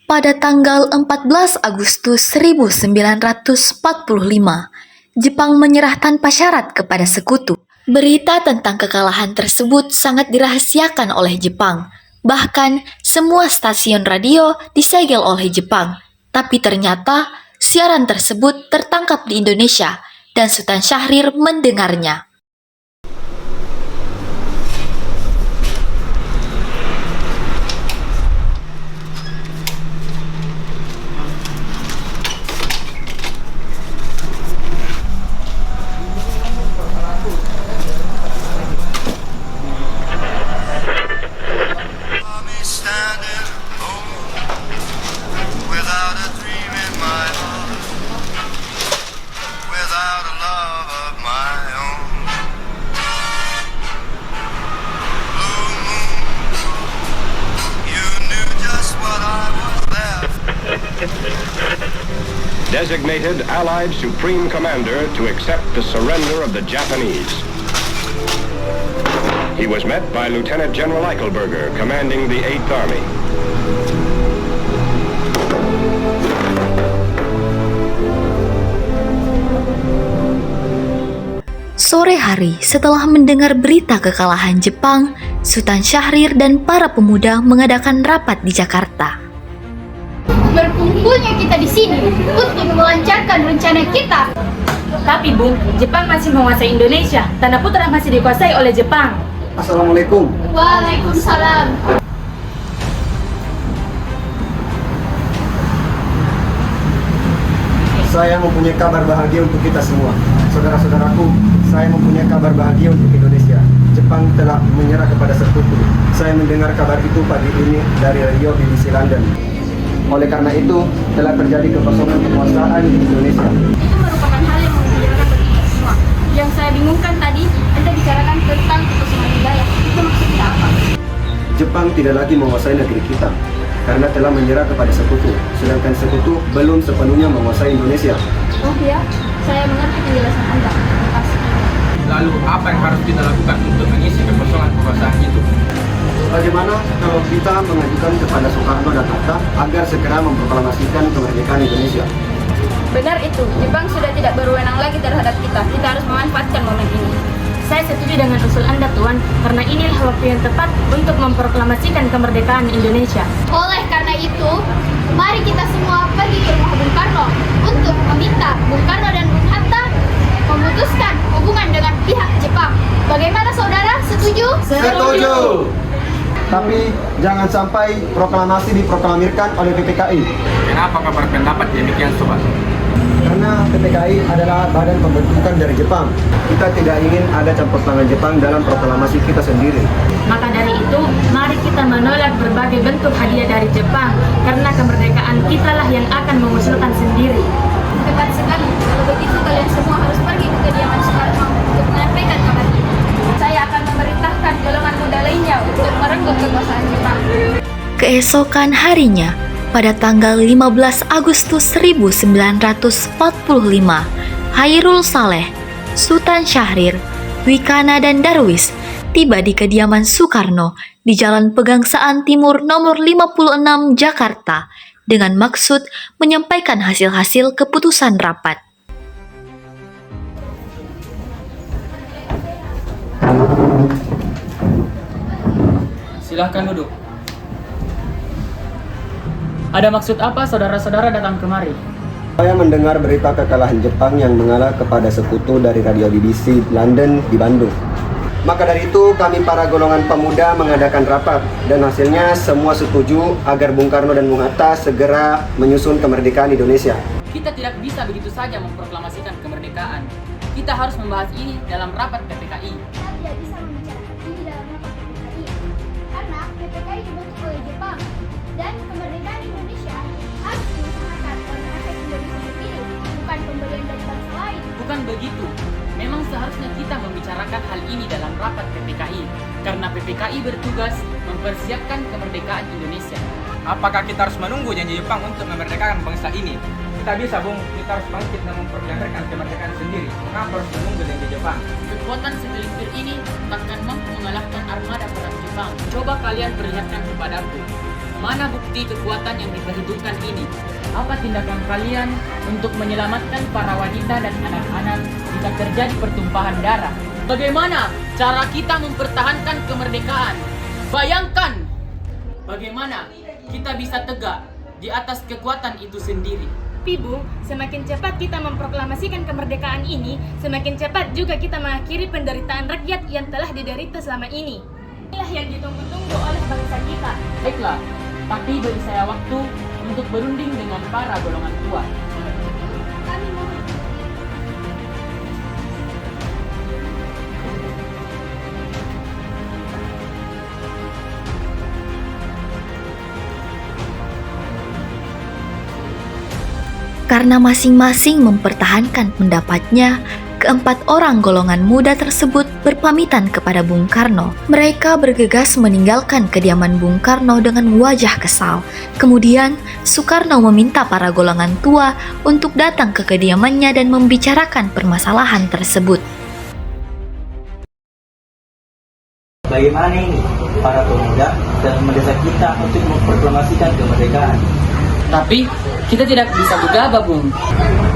Pada tanggal 14 Agustus 1945, Jepang menyerah tanpa syarat kepada sekutu. Berita tentang kekalahan tersebut sangat dirahasiakan oleh Jepang. Bahkan, semua stasiun radio disegel oleh Jepang. Tapi ternyata, siaran tersebut tertangkap di Indonesia, dan Sultan Syahrir mendengarnya. Designated Allied Supreme Commander to accept the surrender of the Japanese. He was met by Lieutenant General Eichelberger, commanding the 8th Army. Sore hari setelah mendengar berita kekalahan Jepang, Sultan Syahrir dan para pemuda mengadakan rapat di Jakarta. Berkumpulnya kita di sini untuk melancarkan rencana kita. Tapi Bu, Jepang masih menguasai Indonesia. Tanah Putra masih dikuasai oleh Jepang. Assalamualaikum. Waalaikumsalam. Saya mempunyai kabar bahagia untuk kita semua. Saudara-saudaraku, saya mempunyai kabar bahagia untuk Indonesia. Jepang telah menyerah kepada sekutu. Saya mendengar kabar itu pagi ini dari radio BBC London. Oleh karena itu, telah terjadi kekosongan kekuasaan di Indonesia. Itu merupakan hal yang mengembirakan bagi kita semua. Yang saya bingungkan tadi, Anda bicarakan tentang kekosongan wilayah. Itu maksudnya apa? Jepang tidak lagi menguasai negeri kita karena telah menyerah kepada sekutu. Sedangkan sekutu belum sepenuhnya menguasai Indonesia. Oh ya, saya mengerti penjelasan Anda. Terima kasih. Lalu apa yang harus kita lakukan untuk mengisi kekosongan kekuasaan itu? Bagaimana kalau kita mengajukan kepada Soekarno dan Hatta agar segera memproklamasikan kemerdekaan Indonesia? Benar itu, Jepang sudah tidak berwenang lagi terhadap kita. Kita harus memanfaatkan momen ini. Saya setuju dengan usul Anda, Tuan, karena inilah waktu yang tepat untuk memproklamasikan kemerdekaan Indonesia. Oleh karena itu, mari kita semua pergi ke rumah Bung Karno untuk meminta Bung Karno dan Bung Hatta memutuskan hubungan dengan pihak Jepang. Bagaimana saudara? Setuju? Setuju! Tapi jangan sampai proklamasi diproklamirkan oleh PPKI. Kenapa kau berpendapat demikian, Sobat? Karena PPKI adalah badan pembentukan dari Jepang. Kita tidak ingin ada campur tangan Jepang dalam proklamasi kita sendiri. Maka dari itu, mari kita menolak berbagai bentuk hadiah dari Jepang, karena kemerdekaan kitalah yang akan mengusulkan sendiri. Tepat sekali. Kalau begitu kalian semua harus pergi ke kediaman Soekarno untuk menyampaikan kabar ini. Saya akan memerintahkan golongan muda lainnya untuk merenggut kekuasaan Jepang. Keesokan harinya, pada tanggal 15 Agustus 1945, Hairul Saleh, Sultan Syahrir, Wikana dan Darwis tiba di kediaman Soekarno di Jalan Pegangsaan Timur nomor 56 Jakarta dengan maksud menyampaikan hasil-hasil keputusan rapat. Silahkan duduk. Ada maksud apa saudara-saudara datang kemari? Saya mendengar berita kekalahan Jepang yang mengalah kepada sekutu dari radio BBC London di Bandung. Maka dari itu kami para golongan pemuda mengadakan rapat dan hasilnya semua setuju agar Bung Karno dan Bung Hatta segera menyusun kemerdekaan Indonesia. Kita tidak bisa begitu saja memproklamasikan kemerdekaan. Kita harus membahas ini dalam rapat PPKI. Kita tidak bisa membicarakan ini dalam rapat PPKI karena PPKI dibentuk oleh Jepang dan kemerdekaan Indonesia harus diusahakan oleh rakyat Indonesia sendiri, bukan pemberian dari bangsa lain. Bukan begitu. Memang seharusnya kita membicarakan hal ini dalam rapat PPKI karena PPKI bertugas mempersiapkan kemerdekaan Indonesia. Apakah kita harus menunggu janji Jepang untuk memerdekakan bangsa ini? Kita bisa, Bung. Kita harus bangkit dan memproklamirkan kemerdekaan sendiri. Mengapa harus menunggu janji Jepang? Kekuatan segelintir ini takkan mampu mengalahkan armada perang Jepang. Coba kalian perlihatkan kepadaku. Mana bukti kekuatan yang diperhitungkan ini? Apa tindakan kalian untuk menyelamatkan para wanita dan anak-anak jika terjadi pertumpahan darah? Bagaimana cara kita mempertahankan kemerdekaan? Bayangkan bagaimana kita bisa tegak di atas kekuatan itu sendiri. Tapi Bung, semakin cepat kita memproklamasikan kemerdekaan ini, semakin cepat juga kita mengakhiri penderitaan rakyat yang telah diderita selama ini. Inilah yang ditunggu-tunggu oleh bangsa kita. Baiklah, tapi beri saya waktu untuk berunding dengan para golongan tua. Kami mohon. Karena masing-masing mempertahankan pendapatnya, keempat orang golongan muda tersebut berpamitan kepada Bung Karno. Mereka bergegas meninggalkan kediaman Bung Karno dengan wajah kesal. Kemudian, Soekarno meminta para golongan tua untuk datang ke kediamannya dan membicarakan permasalahan tersebut. Bagaimana ini para pemuda dan mendesak kita untuk memproklamasikan kemerdekaan? Tapi kita tidak bisa gegabah, Bung.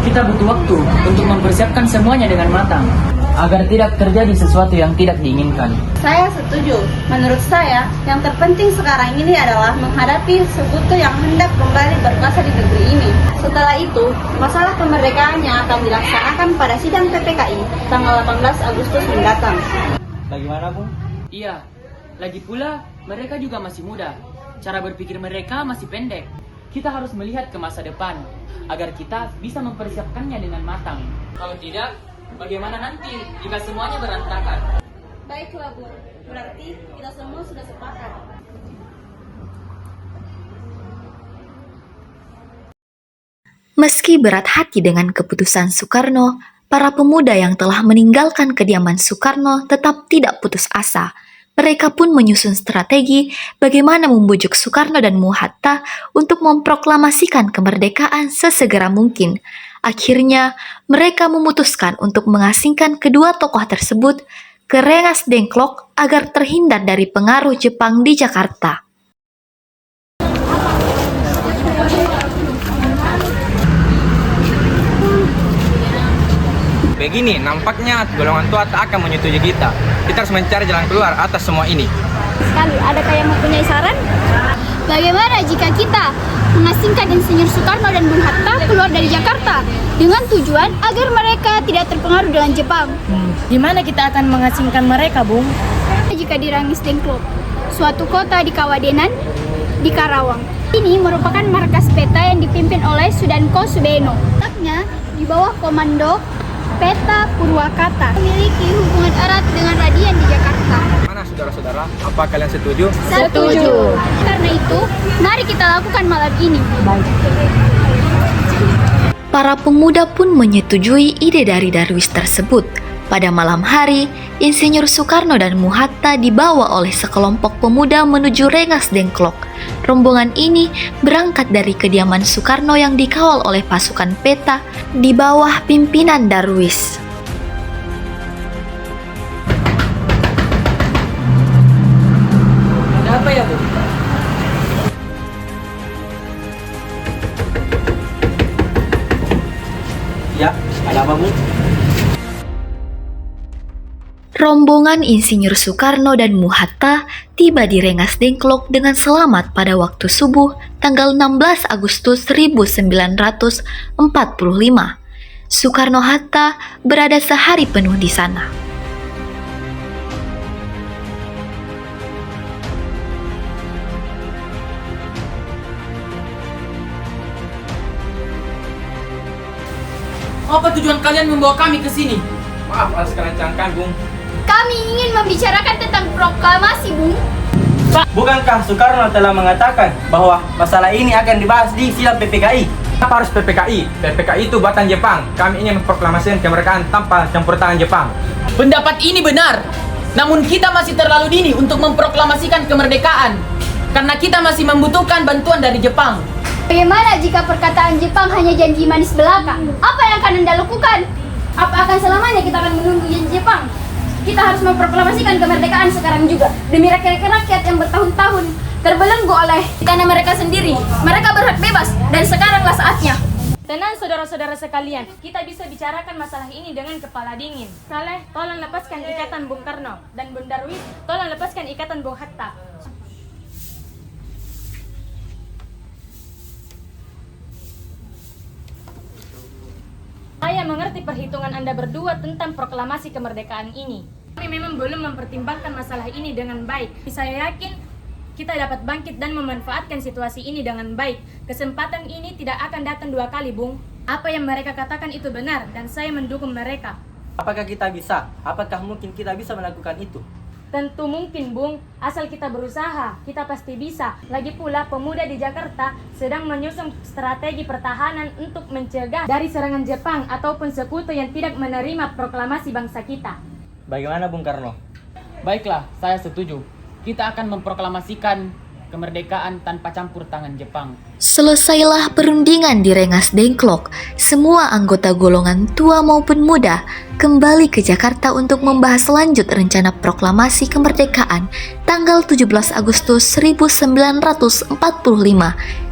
Kita butuh waktu untuk mempersiapkan semuanya dengan matang agar tidak terjadi sesuatu yang tidak diinginkan. Saya setuju. Menurut saya, yang terpenting sekarang ini adalah menghadapi sekutu yang hendak kembali berkuasa di negeri ini. Setelah itu, masalah kemerdekaannya akan dilaksanakan pada sidang PPKI tanggal 18 Agustus mendatang. Bagaimana, Bung? Iya, lagi pula mereka juga masih muda. Cara berpikir mereka masih pendek. Kita harus melihat ke masa depan agar kita bisa mempersiapkannya dengan matang. Kalau tidak, bagaimana nanti jika semuanya berantakan? Baiklah, Bu. Berarti kita semua sudah sepakat. Meski berat hati dengan keputusan Soekarno, para pemuda yang telah meninggalkan kediaman Soekarno tetap tidak putus asa. Mereka pun menyusun strategi bagaimana membujuk Soekarno dan Muhatta untuk memproklamasikan kemerdekaan sesegera mungkin. Akhirnya, mereka memutuskan untuk mengasingkan kedua tokoh tersebut ke Rengas Dengklok agar terhindar dari pengaruh Jepang di Jakarta. Begini, nampaknya golongan tua tak akan menyetujui kita. Kita harus mencari jalan keluar atas semua ini. Sekali, adakah yang mempunyai saran? Bagaimana jika kita mengasingkan Insinyur Soekarno dan Bung Hatta keluar dari Jakarta dengan tujuan agar mereka tidak terpengaruh dengan Jepang? Di mana kita akan mengasingkan mereka, Bung? Jika di Rengas Dengklok, suatu kota di Kawadenan, di Karawang. Ini merupakan markas peta yang dipimpin oleh Sudanko Subeno. Letaknya di bawah komando Peta Purwakarta, memiliki hubungan erat dengan radian di Jakarta. Mana saudara-saudara? Apa kalian setuju? Setuju. Karena itu, mari kita lakukan malam ini. Para pemuda pun menyetujui ide dari Darwis tersebut. Pada malam hari, Insinyur Soekarno dan Muhatta dibawa oleh sekelompok pemuda menuju Rengas Dengklok. Rombongan ini berangkat dari kediaman Soekarno yang dikawal oleh pasukan peta di bawah pimpinan Darwis. Ada apa ya, Bu? Ya, ada apa, Bung? Rombongan Insinyur Soekarno dan Muhatta tiba di Rengas Dengklok dengan selamat pada waktu subuh tanggal 16 Agustus 1945. Soekarno-Hatta berada sehari penuh di sana. Apa tujuan kalian membawa kami ke sini? Maaf atas kerancangan, Bung. Kami ingin membicarakan tentang proklamasi, Bung. Bukankah Soekarno telah mengatakan bahwa masalah ini akan dibahas di sidang PPKI? Kenapa harus PPKI? PPKI itu buatan Jepang. Kami ingin memproklamasikan kemerdekaan tanpa campur tangan Jepang. Pendapat ini benar. Namun kita masih terlalu dini untuk memproklamasikan kemerdekaan karena kita masih membutuhkan bantuan dari Jepang. Bagaimana jika perkataan Jepang hanya janji manis belaka? Apa yang akan Anda lakukan? Apa akan selamanya kita akan menunggu janji Jepang? Kita harus memproklamasikan kemerdekaan sekarang juga demi rakyat-rakyat yang bertahun-tahun terbelenggu oleh karena mereka sendiri. Mereka berhak bebas dan sekaranglah saatnya. Tenang saudara-saudara sekalian, kita bisa bicarakan masalah ini dengan kepala dingin. Saleh, tolong lepaskan ikatan Bung Karno. Dan Bun Darwis, tolong lepaskan ikatan Bung Hatta. Saya mengerti perhitungan Anda berdua tentang proklamasi kemerdekaan ini. Kami memang belum mempertimbangkan masalah ini dengan baik. Saya yakin kita dapat bangkit dan memanfaatkan situasi ini dengan baik. Kesempatan ini tidak akan datang dua kali, Bung. Apa yang mereka katakan itu benar dan saya mendukung mereka. Apakah kita bisa? Apakah mungkin kita bisa melakukan itu? Tentu mungkin, Bung. Asal kita berusaha, kita pasti bisa. Lagi pula, pemuda di Jakarta sedang menyusun strategi pertahanan untuk mencegah dari serangan Jepang ataupun sekutu yang tidak menerima proklamasi bangsa kita. Bagaimana Bung Karno? Baiklah, saya setuju. Kita akan memproklamasikan kemerdekaan tanpa campur tangan Jepang. Selesailah perundingan di Rengas Dengklok. Semua anggota golongan tua maupun muda kembali ke Jakarta untuk membahas lanjut rencana proklamasi kemerdekaan tanggal 17 Agustus 1945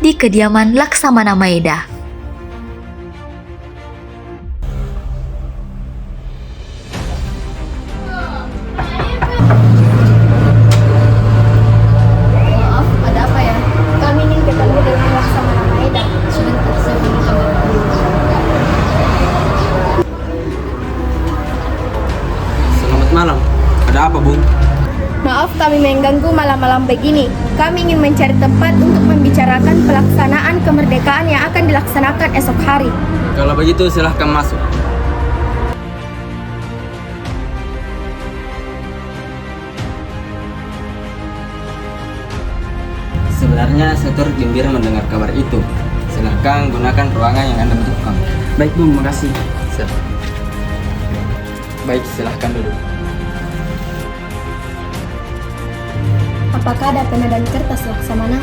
di kediaman Laksamana Maeda. Maaf, ada apa ya? Kami ingin ketemu dengan Laksamana Maeda. Sebentar, saya ingin ketemu. Selamat malam. Ada apa, Bung? Maaf kami mengganggu malam-malam begini. Kami ingin mencari tempat untuk membicarakan pelaksanaan kemerdekaan yang akan dilaksanakan esok hari. Kalau begitu silahkan masuk. Sebenarnya saya turut gembira mendengar kabar itu. Silahkan gunakan ruangan yang Anda butuhkan. Baik, Bung, makasih. Siap. Baik, silahkan duduk. Apakah ada pena dan kertas Laksamana?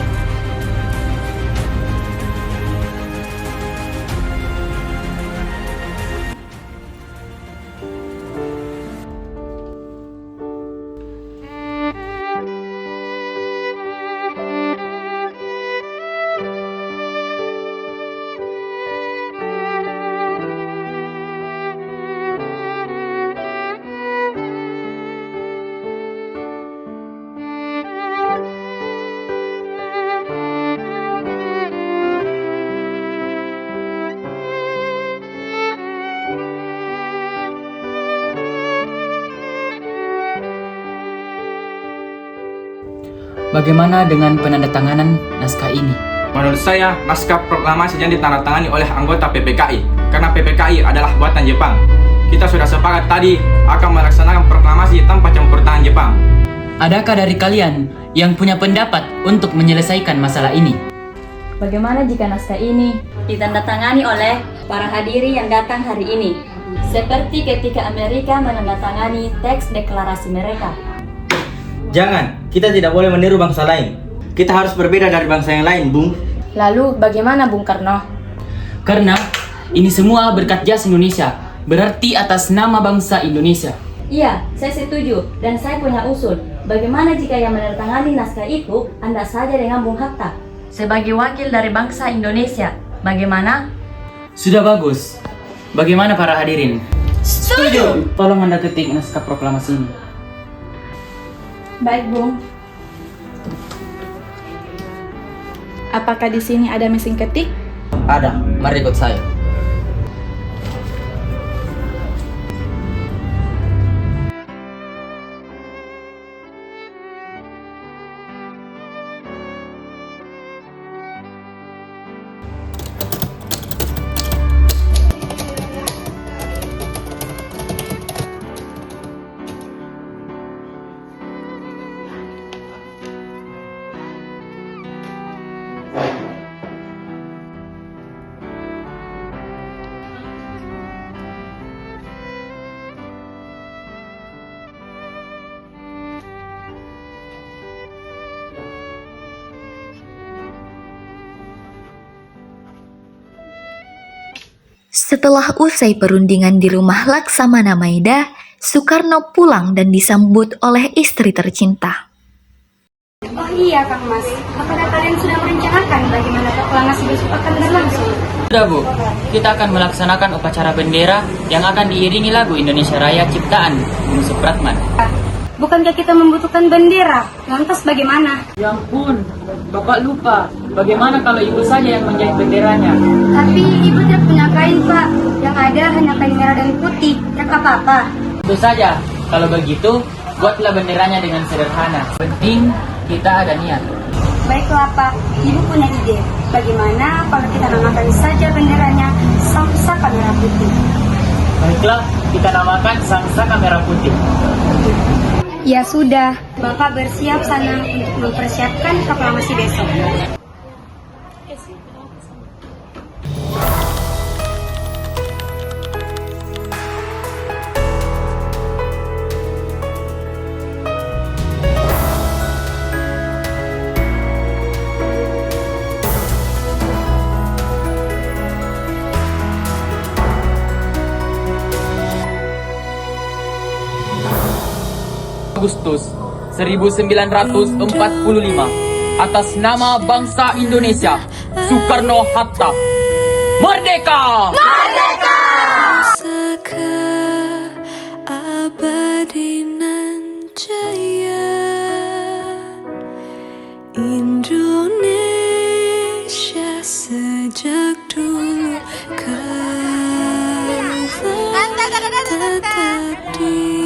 Bagaimana dengan penandatanganan naskah ini? Menurut saya, naskah proklamasi yang ditandatangani oleh anggota PPKI. Karena PPKI adalah buatan Jepang. Kita sudah sepakat tadi akan melaksanakan proklamasi tanpa campur tangan Jepang. Adakah dari kalian yang punya pendapat untuk menyelesaikan masalah ini? Bagaimana jika naskah ini ditandatangani oleh para hadiri yang datang hari ini? Seperti ketika Amerika menandatangani teks deklarasi mereka. Jangan, kita tidak boleh meniru bangsa lain. Kita harus berbeda dari bangsa yang lain, Bung. Lalu bagaimana Bung Karno? Karena ini semua berkat jas Indonesia, berarti atas nama bangsa Indonesia. Iya, saya setuju dan saya punya usul. Bagaimana jika yang menandatangani naskah itu Anda saja dengan Bung Hatta? Sebagai wakil dari bangsa Indonesia, bagaimana? Sudah bagus. Bagaimana para hadirin? Setuju! Tolong Anda ketik naskah proklamasi ini. Baik, Bung. Apakah di sini ada mesin ketik? Ada, mari ikut saya. Setelah usai perundingan di rumah Laksamana Maeda, Soekarno pulang dan disambut oleh istri tercinta. Oh iya Kang Mas, apakah kalian sudah merencanakan bagaimana proklamasi besok akan berlangsung? Sudah Bu, kita akan melaksanakan upacara bendera yang akan diiringi lagu Indonesia Raya ciptaan Bung Supratman. Bukankah kita membutuhkan bendera? Lantas bagaimana? Ya ampun, Bapak lupa. Bagaimana kalau Ibu saja yang menjahit benderanya? Tapi ibu tidak punya kain Pak, yang ada hanya kain merah dan putih, tak apa-apa. Tentu saja, kalau begitu, buatlah benderanya dengan sederhana. Penting kita ada niat. Baiklah Pak, ibu punya ide. Bagaimana kalau kita namakan saja benderanya Sang Saka Merah Putih? Baiklah, kita namakan Sang Saka Merah Putih. Ya sudah, Bapak bersiap sana untuk mempersiapkan proklamasi besok. Agustus 1945 atas nama bangsa Indonesia, Soekarno-Hatta. Merdeka! Merdeka! Abadinan jaya Indonesia sejak dulu kala tetap di